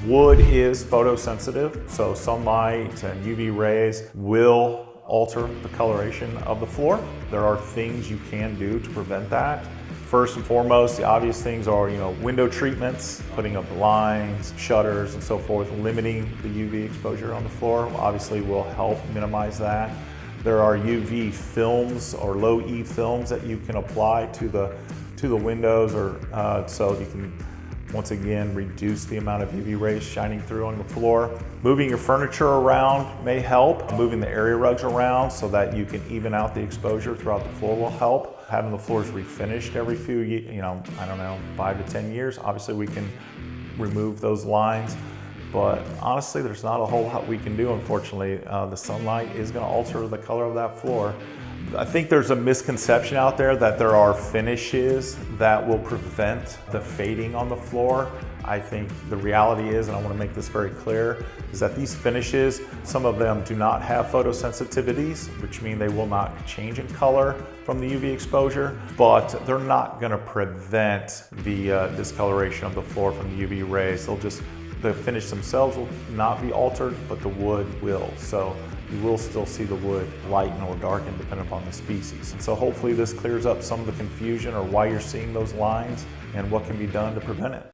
Wood is photosensitive, so sunlight and UV rays will alter the coloration of the floor. There are things you can do to prevent that. First and foremost, the obvious things are, window treatments, putting up blinds, shutters, and so forth. Limiting the UV exposure on the floor obviously will help minimize that. There are UV films or low E films that you can apply to the windows, or so you can once again reduce the amount of UV rays shining through on the floor. Moving your furniture around may help. Moving the area rugs around so that you can even out the exposure throughout the floor will help. Having the floors refinished every few, 5 to 10 years. Obviously we can remove those lines, but honestly there's not a whole lot we can do, unfortunately. The sunlight is going to alter the color of that floor. I think there's a misconception out there that there are finishes that will prevent the fading on the floor. I think the reality is, and I want to make this very clear, is that these finishes, some of them do not have photosensitivities, which mean they will not change in color from the UV exposure, but they're not going to prevent the discoloration of the floor from the UV rays. The finish themselves will not be altered, but the wood will. So you will still see the wood lighten or darken depending upon the species. And so hopefully this clears up some of the confusion or why you're seeing those lines and what can be done to prevent it.